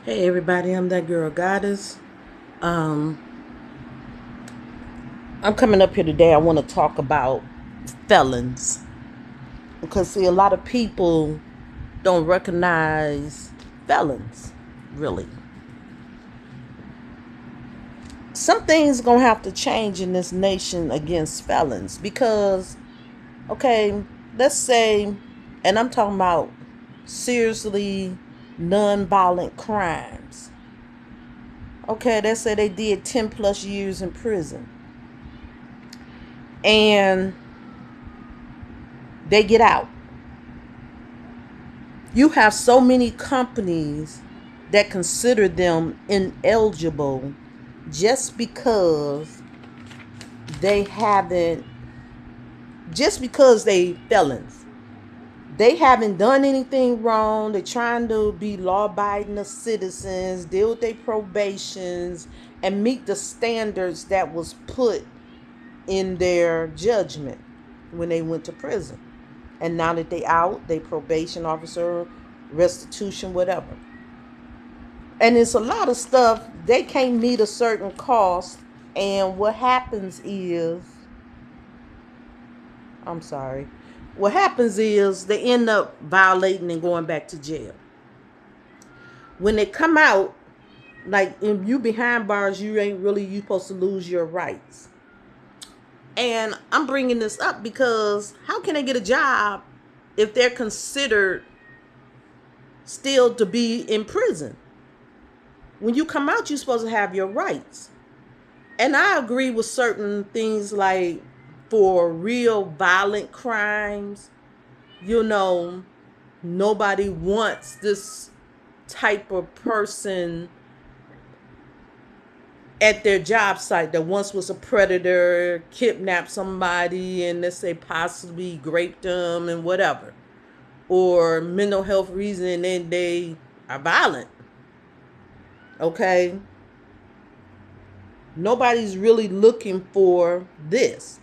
Hey everybody, I'm that girl goddess. Um, I'm coming up here today. I want to talk about felons because see, a lot of people don't recognize felons. Really, some things gonna have to change in this nation against felons because, okay, let's say, and I'm talking about seriously non-violent crimes. Okay, let's say they did 10 plus years in prison and they get out. You have so many companies that consider them ineligible just because they haven't, just because they felons. They haven't done anything wrong. They're trying to be law-abiding citizens, deal with their probations, and meet the standards that was put in their judgment when they went to prison. And now that they out, they probation officer, restitution, whatever. And it's a lot of stuff they can't meet a certain cost. And what happens is, I'm sorry, what happens is they end up violating and going back to jail. When they come out, like if you behind bars, you ain't really you supposed to lose your rights. And I'm bringing this up because how can they get a job if they're considered still to be in prison? When you come out, you're supposed to have your rights. And I agree with certain things like for real violent crimes, you know, nobody wants this type of person at their job site that once was a predator, kidnapped somebody, and let's say possibly raped them and whatever, or mental health reason and they are violent. Okay, nobody's really looking for this.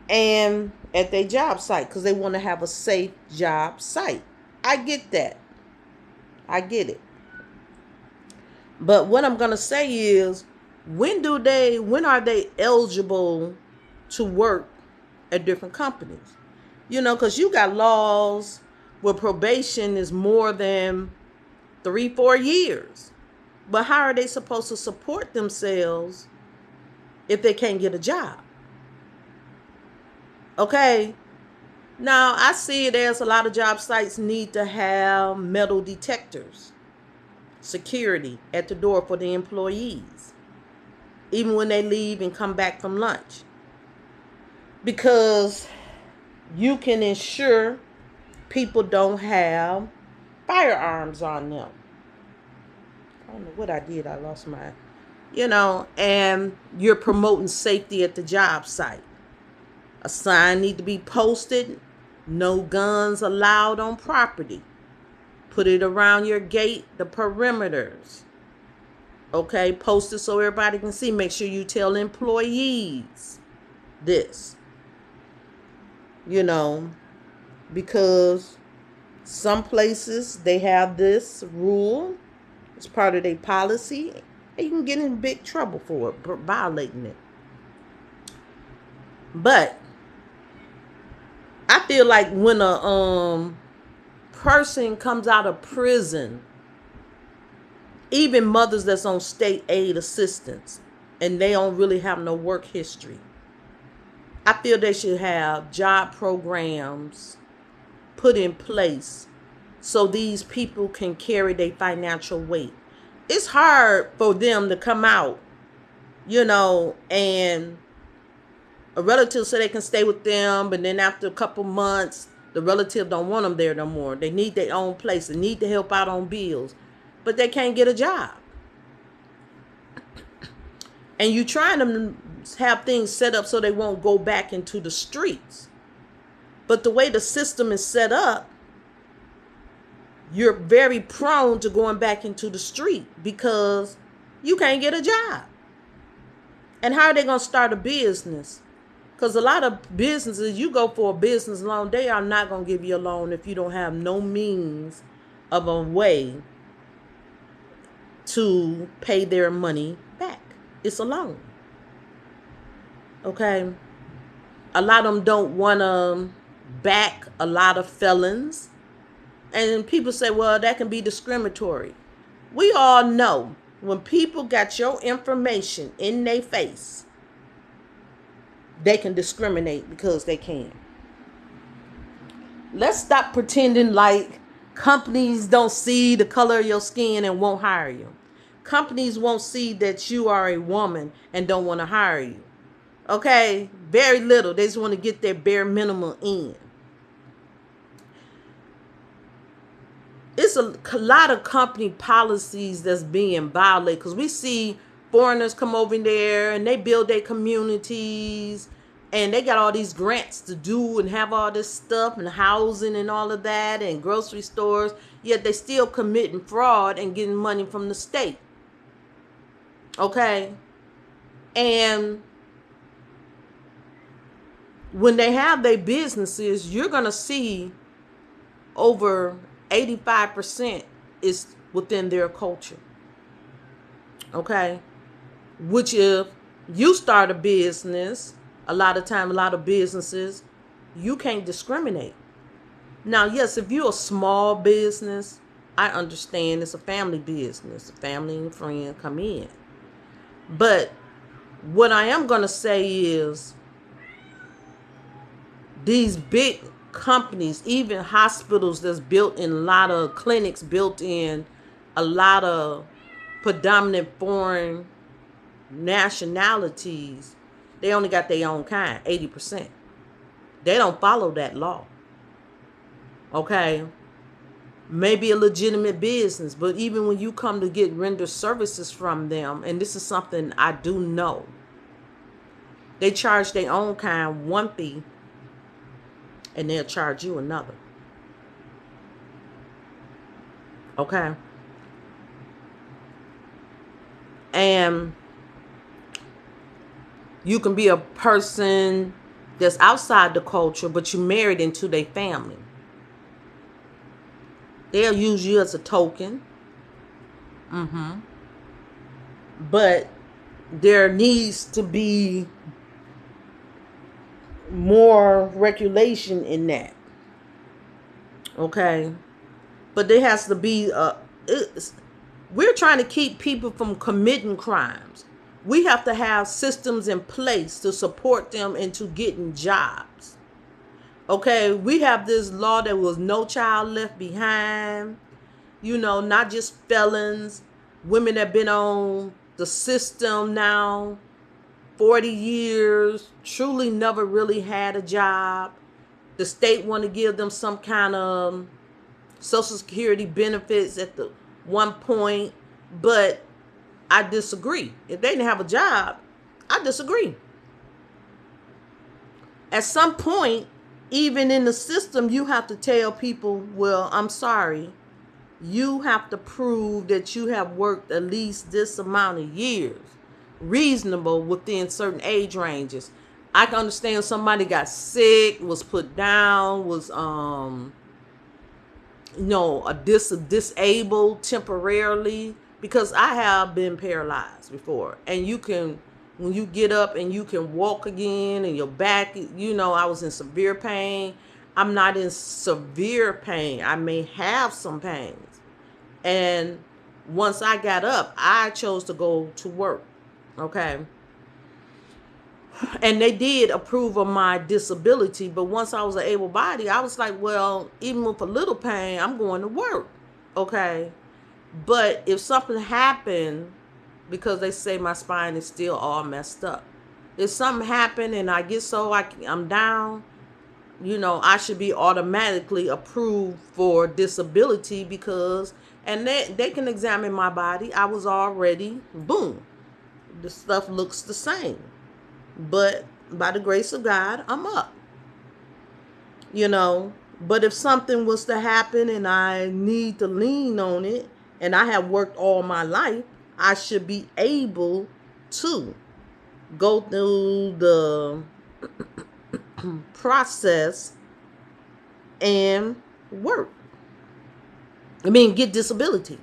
And at their job site because they want to have a safe job site. I get that. I get it. But what I'm going to say is when are they eligible to work at different companies? You know, because you got laws where probation is more than 3-4 years. But how are they supposed to support themselves if they can't get a job? Okay. Now, I see it as a lot of job sites need to have metal detectors, security at the door for the employees, even when they leave and come back from lunch. Because you can ensure people don't have firearms on them. I don't know what I did. I lost my, and you're promoting safety at the job site. A sign need to be posted. No guns allowed on property. Put it around your gate, the perimeters. Okay, post it so everybody can see. Make sure you tell employees this. Because some places they have this rule. It's part of their policy. And you can get in big trouble for it, for violating it. But I feel like when a person comes out of prison, even mothers that's on state aid assistance and they don't really have no work history, I feel they should have job programs put in place so these people can carry their financial weight. It's hard for them to come out, and a relative say they can stay with them, but then after a couple months, the relative don't want them there no more. They need their own place. They need to help out on bills, but they can't get a job. And you trying to have things set up so they won't go back into the streets. But the way the system is set up, you're very prone to going back into the street because you can't get a job. And how are they going to start a business? Because a lot of businesses, you go for a business loan, they are not going to give you a loan if you don't have no means of a way to pay their money back. It's a loan. Okay? A lot of them don't want to back a lot of felons. And people say, well, that can be discriminatory. We all know when people got your information in their face, they can discriminate because they can. Let's stop pretending like companies don't see the color of your skin and won't hire you. Companies won't see that you are a woman and don't want to hire you. Okay? Very little. They just want to get their bare minimum in. It's a lot of company policies that's being violated because we see foreigners come over there and they build their communities and they got all these grants to do and have all this stuff and housing and all of that and grocery stores, yet they still committing fraud and getting money from the state. Okay? And when they have their businesses, you're going to see over 85% is within their culture. Okay? Which if you start a business, a lot of businesses, you can't discriminate. Now, yes, if you're a small business, I understand it's a family business. A family and friend come in. But what I am going to say is these big companies, even hospitals that's built in a lot of clinics, built in a lot of predominant foreign nationalities, they only got their own kind, 80%. They don't follow that law. Okay? Maybe a legitimate business, but even when you come to get render services from them, and this is something I do know, they charge their own kind one fee and they'll charge you another. Okay? And you can be a person that's outside the culture, but you married into their family. They'll use you as a token. But there needs to be more regulation in that. Okay? But there has to be we're trying to keep people from committing crimes. We have to have systems in place to support them into getting jobs. Okay, we have this law that was No Child Left Behind. You know, not just felons, women that been on the system now 40 years, truly never really had a job. The state want to give them some kind of Social Security benefits at the one point, but I disagree. If they didn't have a job, I disagree. At some point, even in the system, you have to tell people, well, I'm sorry. You have to prove that you have worked at least this amount of years, reasonable within certain age ranges. I can understand somebody got sick, was put down, was disabled temporarily, because I have been paralyzed before. And you can, when you get up and you can walk again and your back, I was in severe pain. I'm not in severe pain. I may have some pains. And once I got up, I chose to go to work. Okay. And they did approve of my disability. But once I was an able body, I was like, well, even with a little pain, I'm going to work. Okay. But if something happened, because they say my spine is still all messed up, if something happened and I get I'm down, I should be automatically approved for disability because, and they can examine my body. I was already, boom, the stuff looks the same. But by the grace of God, I'm up. But if something was to happen and I need to lean on it, and I have worked all my life, I should be able to go through the process and work. Get disability.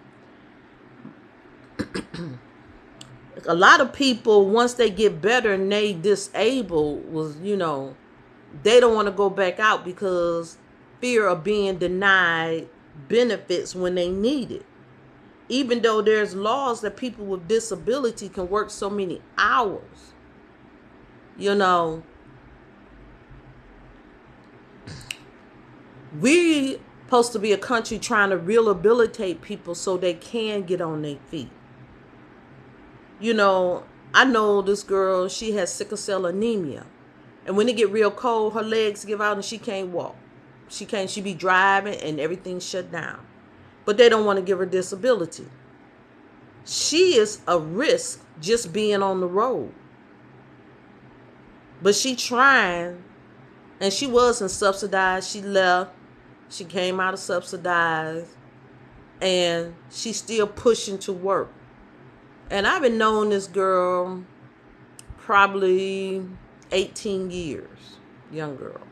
A lot of people, once they get better and they disabled, was, they don't want to go back out because fear of being denied benefits when they need it. Even though there's laws that people with disability can work so many hours, we supposed to be a country trying to rehabilitate people so they can get on their feet. I know this girl, she has sickle cell anemia. And when it get real cold, her legs give out and she can't walk. She be driving and everything shut down. But they don't want to give her disability. She is a risk just being on the road. But she trying, and she wasn't subsidized. She left. She came out of subsidized. And she's still pushing to work. And I've been knowing this girl probably 18 years, young girl.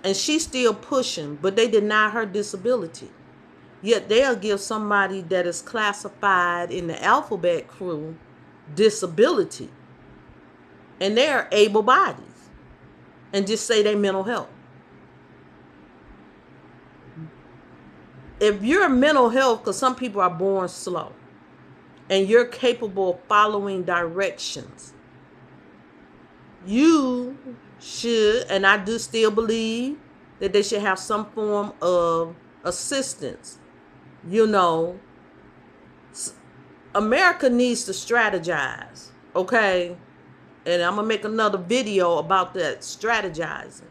And she's still pushing, but they deny her disability. Yet they'll give somebody that is classified in the alphabet crew disability. And they're able bodies. And just say they mental health. If you're mental health, because some people are born slow, and you're capable of following directions, you should, and I do still believe that they should have some form of assistance. America needs to strategize, okay? And I'm going to make another video about that strategizing.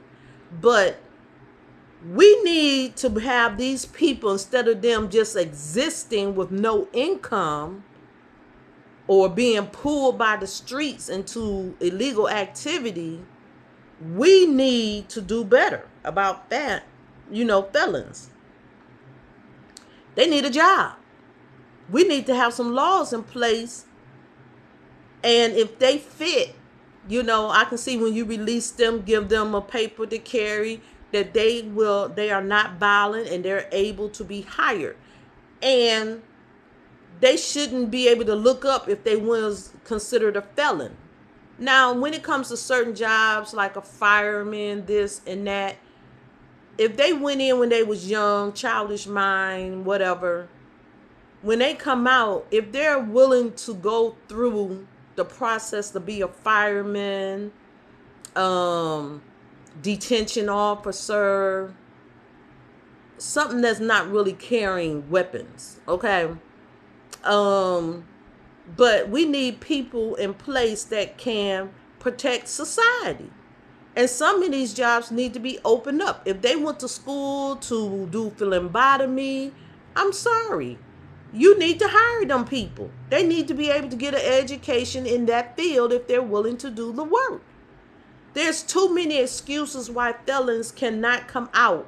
But we need to have these people, instead of them just existing with no income or being pulled by the streets into illegal activity, we need to do better about that. Felons. They need a job. We need to have some laws in place. And if they fit, I can see when you release them, give them a paper to carry, that they are not violent and they're able to be hired. And they shouldn't be able to look up if they was considered a felon. Now, when it comes to certain jobs like a fireman, this and that, if they went in when they was young, childish mind, whatever, when they come out, if they're willing to go through the process to be a fireman, detention officer, something that's not really carrying weapons, okay? But we need people in place that can protect society. And some of these jobs need to be opened up. If they went to school to do phlebotomy, I'm sorry. You need to hire them people. They need to be able to get an education in that field if they're willing to do the work. There's too many excuses why felons cannot come out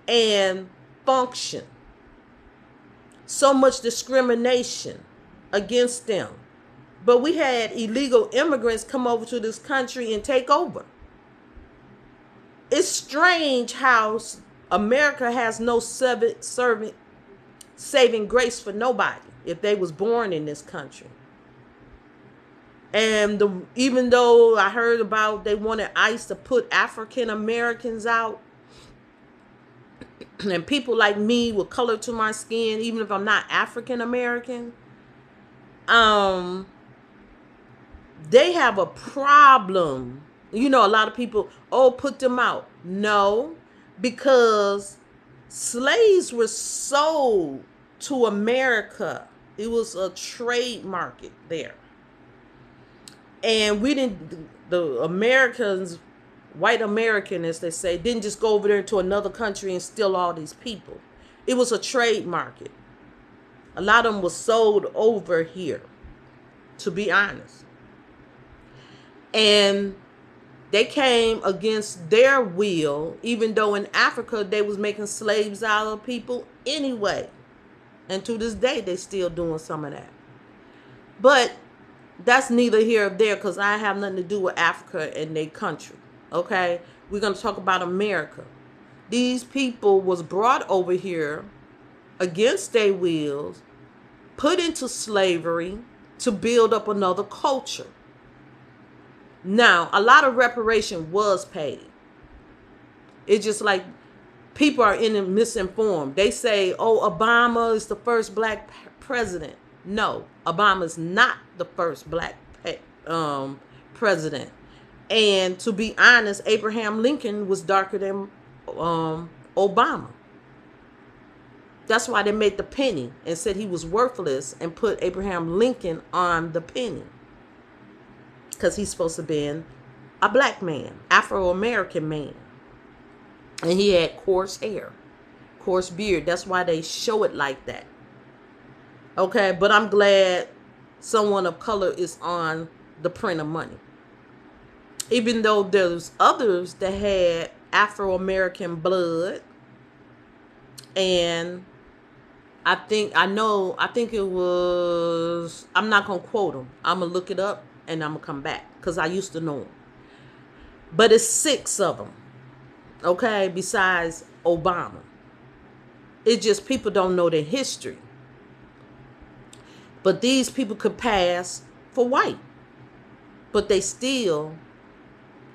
and function. So much discrimination against them. But we had illegal immigrants come over to this country and take over. It's strange how America has no saving grace for nobody if they was born in this country. And even though I heard about they wanted ICE to put African Americans out, and people like me with color to my skin, even if I'm not African American, they have a problem. A lot of people, put them out. No, because slaves were sold to America. It was a trade market there. And the Americans, white American, as they say, didn't just go over there to another country and steal all these people. It was a trade market. A lot of them was sold over here, to be honest. And they came against their will, even though in Africa they was making slaves out of people anyway. And to this day, they still doing some of that. But that's neither here or there, because I have nothing to do with Africa and their country. Okay? We're going to talk about America. These people was brought over here against their wills, put into slavery, to build up another culture. Now, a lot of reparation was paid. It's just like people are misinformed. They say, oh, Obama is the first black president. No, Obama's not the first black president. And to be honest, Abraham Lincoln was darker than Obama. That's why they made the penny and said he was worthless and put Abraham Lincoln on the penny. Because he's supposed to be a black man, Afro-American man. And he had coarse hair, coarse beard. That's why they show it like that. Okay, but I'm glad someone of color is on the print of money. Even though there's others that had Afro-American blood. And I think it was, I'm not going to quote them. I'm going to look it up and I'm going to come back because I used to know them. But it's 6 of them. Okay, besides Obama. It's just people don't know their history. But these people could pass for white. But they still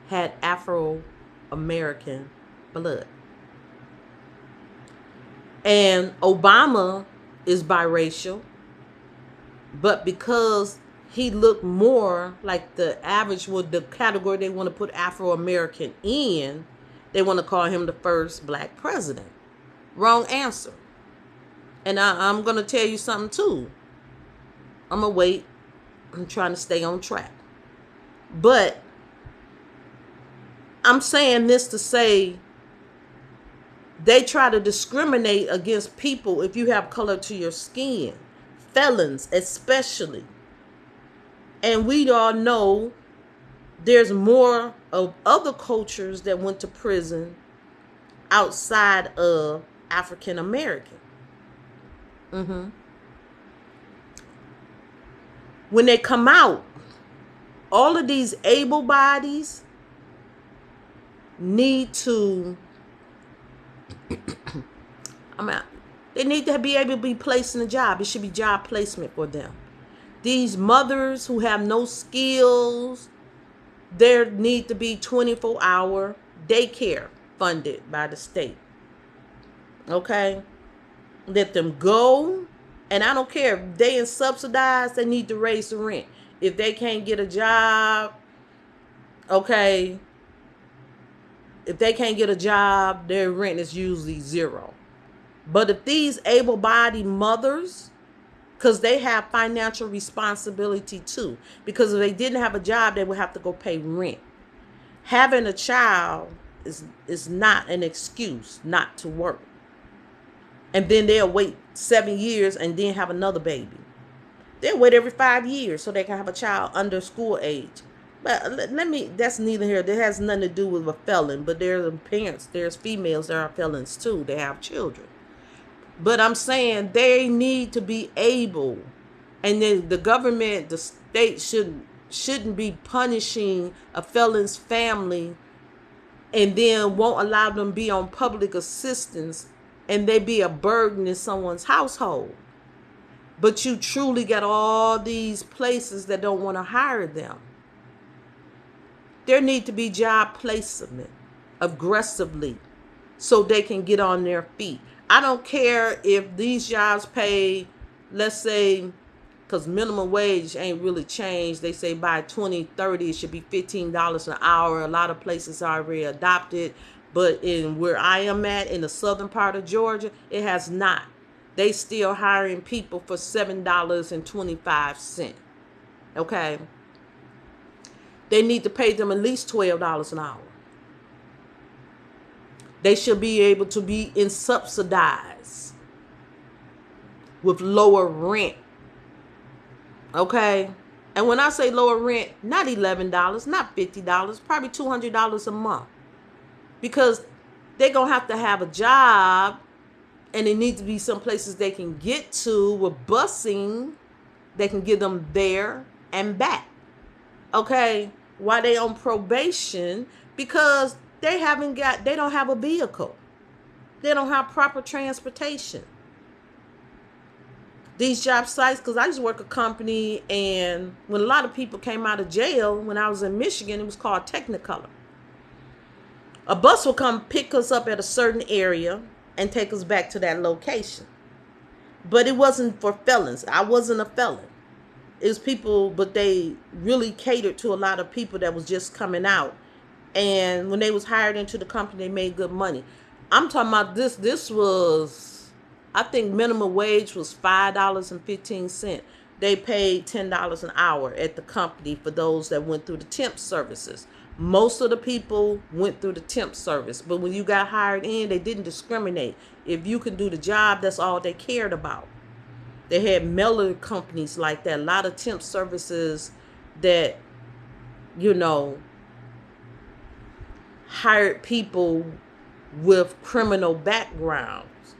had Afro-American blood. And Obama is biracial. But because he looked more like the average, with the category they want to put Afro-American in, they want to call him the first black president. Wrong answer. And I'm going to tell you something too. I'm going to wait. I'm trying to stay on track. But I'm saying this to say they try to discriminate against people if you have color to your skin. Felons especially. And we all know there's more of other cultures that went to prison outside of African American. When they come out, all of these able bodies need to, they need to be able to be placed in a job. It should be job placement for them. These mothers who have no skills, there need to be 24-hour daycare funded by the state. Okay? Let them go. And I don't care if they ain't subsidized, they need to raise the rent. If they can't get a job, okay, if they can't get a job, their rent is usually 0. But if these able-bodied mothers, because they have financial responsibility too. Because if they didn't have a job, they would have to go pay rent. Having a child is not an excuse not to work. And then they'll wait 7 years and then have another baby. They'll wait every 5 years so they can have a child under school age. But that's neither here. That has nothing to do with a felon. But there's parents, there's females that are felons too. They have children. But I'm saying they need to be able, and then the government, the state shouldn't be punishing a felon's family and then won't allow them to be on public assistance and they be a burden in someone's household. But you truly got all these places that don't want to hire them. There need to be job placement aggressively so they can get on their feet. I don't care if these jobs pay, let's say, because minimum wage ain't really changed. They say by 2030 it should be $15 an hour. A lot of places already adopted. But in where I am at, in the southern part of Georgia, it has not. They still hiring people for $7.25. Okay? They need to pay them at least $12 an hour. They should be able to be in subsidized with lower rent. Okay? And when I say lower rent, not $11, not $50, probably $200 a month. Because they're going to have a job, and it needs to be some places they can get to with busing. They can get them there and back. Okay? While they on probation, because they don't have a vehicle. They don't have proper transportation. these job sites, because I used to work a company, and when a lot of people came out of jail, when I was in Michigan, it was called Technicolor. A bus will come pick us up at a certain area and take us back to that location. But it wasn't for felons. I wasn't a felon. It was people, but they really catered to a lot of people that was just coming out. And when they was hired into the company, they made good money. I'm talking about this. This was, I think minimum wage was $5.15. They paid $10 an hour at the company for those that went through the temp services. Most of the people went through the temp service, but when you got hired in, they didn't discriminate. If you can do the job, that's all they cared about. They had mailer companies like that. A lot of temp services that, you know, hired people with criminal backgrounds.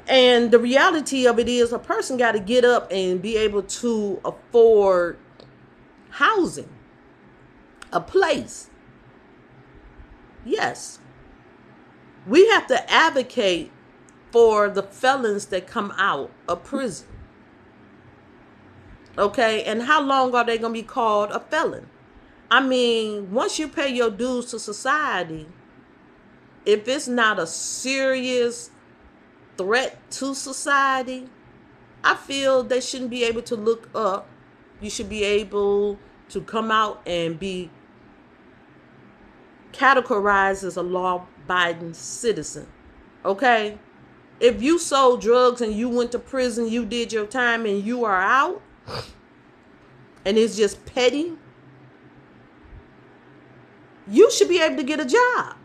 And the reality of it is a person got to get up and be able to afford housing, a place. Yes. We have to advocate for the felons that come out of prison. Okay? And how long are they going to be called a felon? I mean, once you pay your dues to society, if it's not a serious threat to society, I feel they shouldn't be able to look up. You should be able to come out and be categorized as a law-abiding citizen. Okay? If you sold drugs and you went to prison, you did your time and you are out, and it's just petty, you should be able to get a job.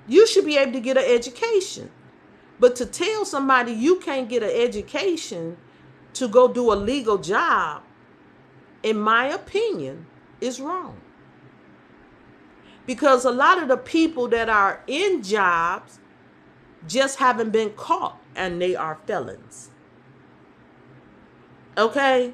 You should be able to get an education. But to tell somebody you can't get an education to go do a legal job, in my opinion, is wrong. Because a lot of the people that are in jobs just haven't been caught, and they are felons. Okay?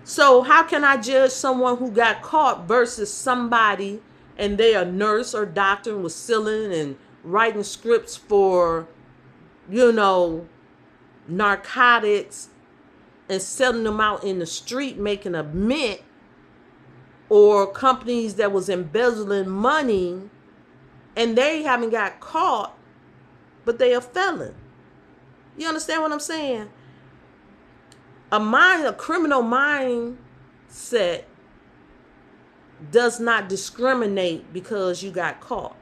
So how can I judge someone who got caught versus somebody and they a nurse or doctor and was selling and writing scripts for, you know, narcotics and selling them out in the street, making a mint, or companies that was embezzling money and they haven't got caught, but they a felon. You understand what I'm saying? A criminal mindset does not discriminate because you got caught.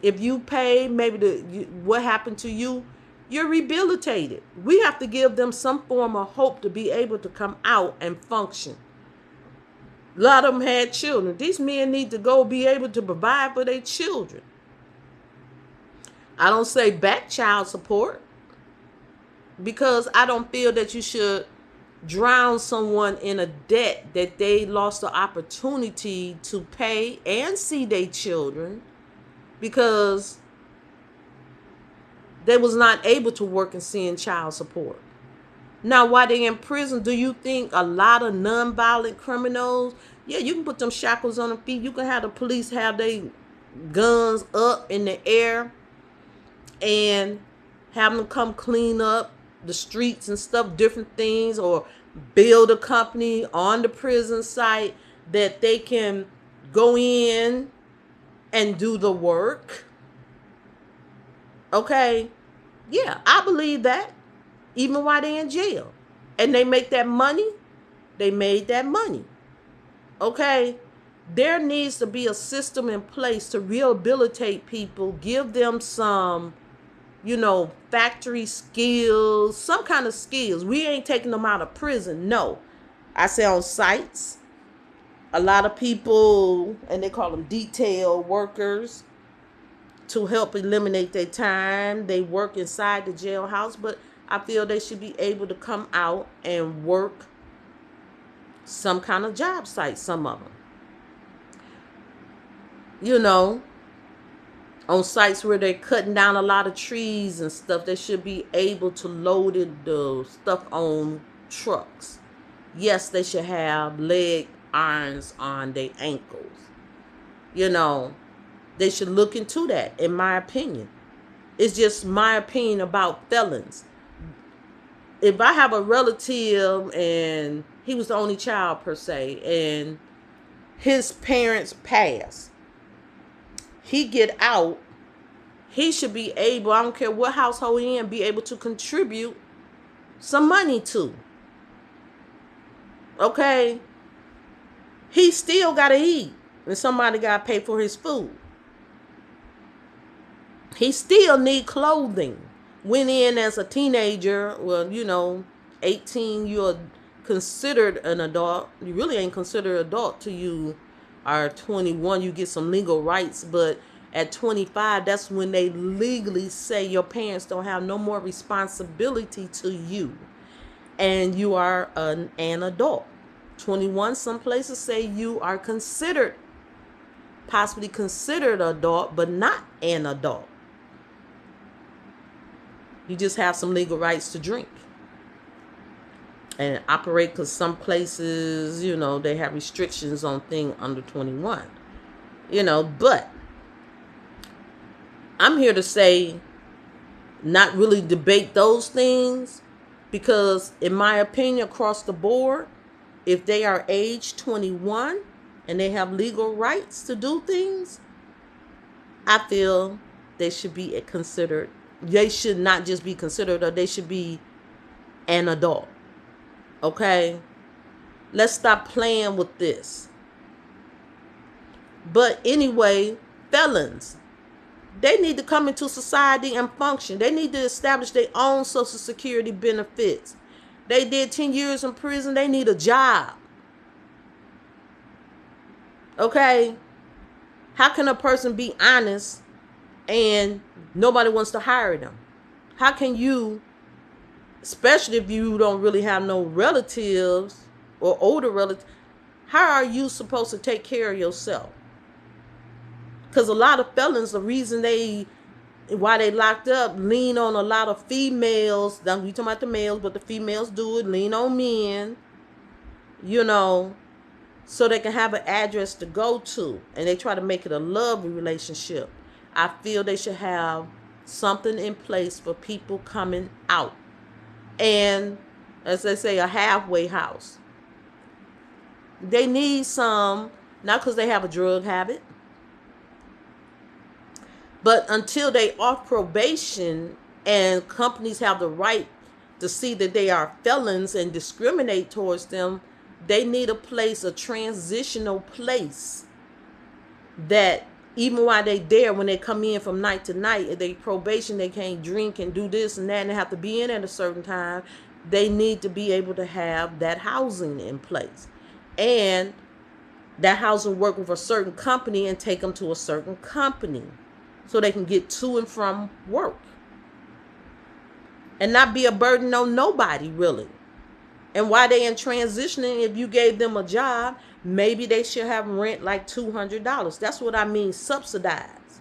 If you pay, maybe what happened to you, you're rehabilitated. We have to give them some form of hope to be able to come out and function. A lot of them had children. These men need to go be able to provide for their children. I don't say back child support, because I don't feel that you should drown someone in a debt that they lost the opportunity to pay and see their children because they was not able to work and send child support. Now, while they in prison, do you think a lot of nonviolent criminals, yeah, you can put them shackles on their feet. You can have the police have their guns up in the air and have them come clean up the streets and stuff, different things, or build a company on the prison site that they can go in and do the work. Okay? Yeah, I believe that. Even while they're in jail. And they make that money. They made that money. Okay? There needs to be a system in place to rehabilitate people, give them some, you know, factory skills, some kind of skills. We ain't taking them out of prison. No. I say on sites. A lot of people, and they call them detail workers, to help eliminate their time. They work inside the jailhouse, but I feel they should be able to come out and work some kind of job site, some of them. You know, on sites where they're cutting down a lot of trees and stuff, they should be able to load the stuff on trucks. Yes, they should have leg irons on their ankles. You know, they should look into that, in my opinion. It's just my opinion about felons. If I have a relative and he was the only child per se, and his parents pass, he get out, he should be able, I don't care what household he in, be able to contribute some money to. Okay? He still got to eat, and somebody got to pay for his food. He still need clothing. Went in as a teenager, well, 18, you're considered an adult. You really ain't considered adult till you are 21. You get some legal rights, but at 25, that's when they legally say your parents don't have no more responsibility to you, and you are an adult. 21, some places say you are possibly considered adult, but not an adult. You just have some legal rights to drink and operate, because some places, they have restrictions on things under 21. But I'm here to say, not really debate those things, because in my opinion, across the board, if they are age 21 and they have legal rights to do things, I feel they should be considered. They should not just be considered, or they should be an adult. Okay? Let's stop playing with this. But anyway, felons, they need to come into society and function. They need to establish their own Social Security benefits. They did 10 years in prison. They need a job. Okay? How can a person be honest and nobody wants to hire them? How can you, especially if you don't really have no relatives or older relatives, how are you supposed to take care of yourself? Because a lot of felons, the reason why they locked up, lean on a lot of females. Now we talking about the males, but the females do it, lean on men, so they can have an address to go to, and they try to make it a love relationship. I feel they should have something in place for people coming out, and as they say, a halfway house. They need some, not because they have a drug habit, but until they off probation and companies have the right to see that they are felons and discriminate towards them, they need a place, a transitional place, that even while they there, when they come in from night to night, if they probation, they can't drink and do this and that, and they have to be in at a certain time. They need to be able to have that housing in place, and that housing work with a certain company and take them to a certain company so they can get to and from work and not be a burden on nobody, really. And while they in transitioning, if you gave them a job, maybe they should have rent like $200. That's what I mean, subsidized.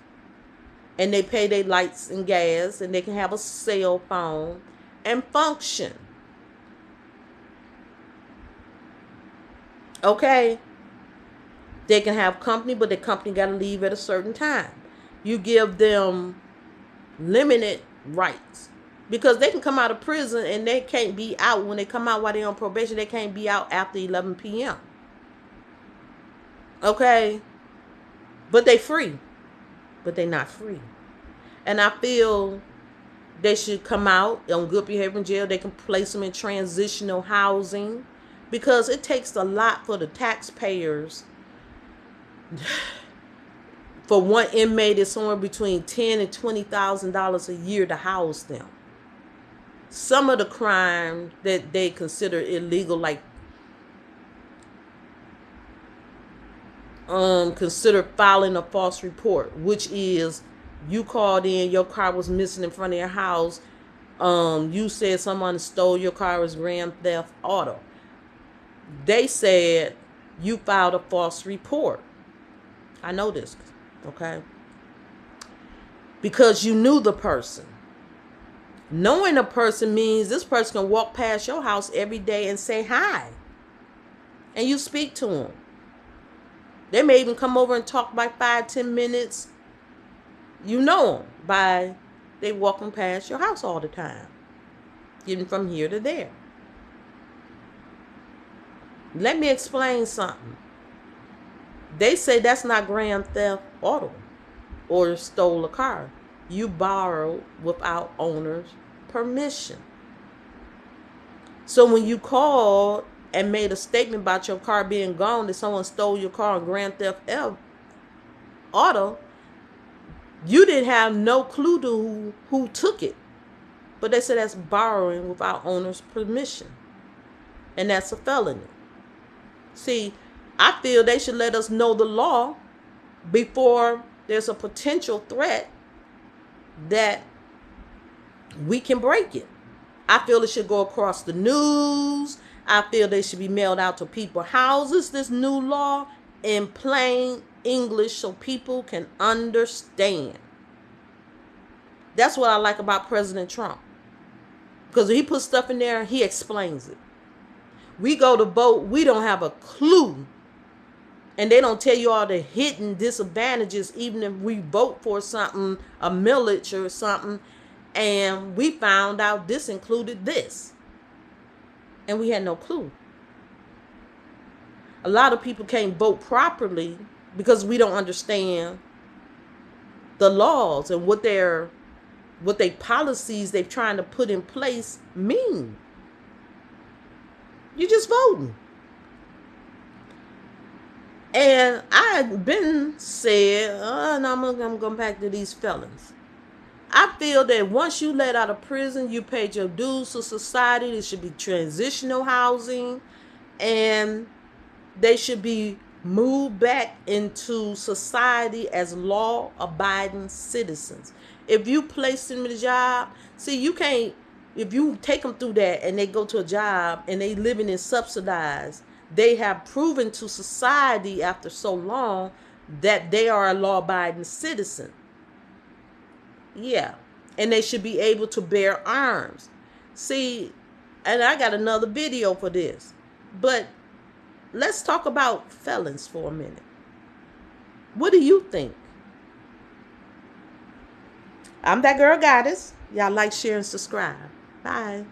And they pay their lights and gas, and they can have a cell phone and function. Okay? They can have company, but the company got to leave at a certain time. You give them limited rights, because they can come out of prison and they can't be out when they come out while they're on probation. They can't be out after 11 p.m. Okay? But they free. But they not free. And I feel they should come out on good behavior in jail. They can place them in transitional housing, because it takes a lot for the taxpayers. For one inmate, it's somewhere between $10,000 and $20,000 a year to house them. Some of the crime that they consider illegal, like consider filing a false report, which is you called in, your car was missing in front of your house. You said someone stole your car, was grand theft auto. They said you filed a false report. I know this, okay? Because you knew the person. Knowing a person means this person can walk past your house every day and say hi. And you speak to them. They may even come over and talk by 5-10 minutes. You know them by They walking past your house all the time, getting from here to there. Let me explain something. They say that's not grand theft auto or stole a car. You borrowed without owner's permission. So when you called and made a statement about your car being gone, that someone stole your car on grand theft auto, you didn't have no clue to who took it. But they said that's borrowing without owner's permission. And that's a felony. See, I feel they should let us know the law before there's a potential threat that we can break it. I feel it should go across the news. I feel they should be mailed out to people's houses, this new law, in plain English so people can understand. That's what I like about President Trump. Because he puts stuff in there, he explains it. We go to vote, we don't have a clue. And they don't tell you all the hidden disadvantages, even if we vote for something, a millage or something, and we found out this included this. And we had no clue. A lot of people can't vote properly because we don't understand the laws and what their policies they're trying to put in place mean. You're just voting. And I've been said, and I'm going back to these felons. I feel that once you let out of prison, you paid your dues to society. There should be transitional housing, and they should be moved back into society as law-abiding citizens. If you place them in a job, see, you can't, if you take them through that and they go to a job and they living in subsidized, they have proven to society after so long that they are a law-abiding citizen. Yeah. And they should be able to bear arms. See, and I got another video for this. But let's talk about felons for a minute. What do you think? I'm that girl goddess. Y'all like, share, and subscribe. Bye.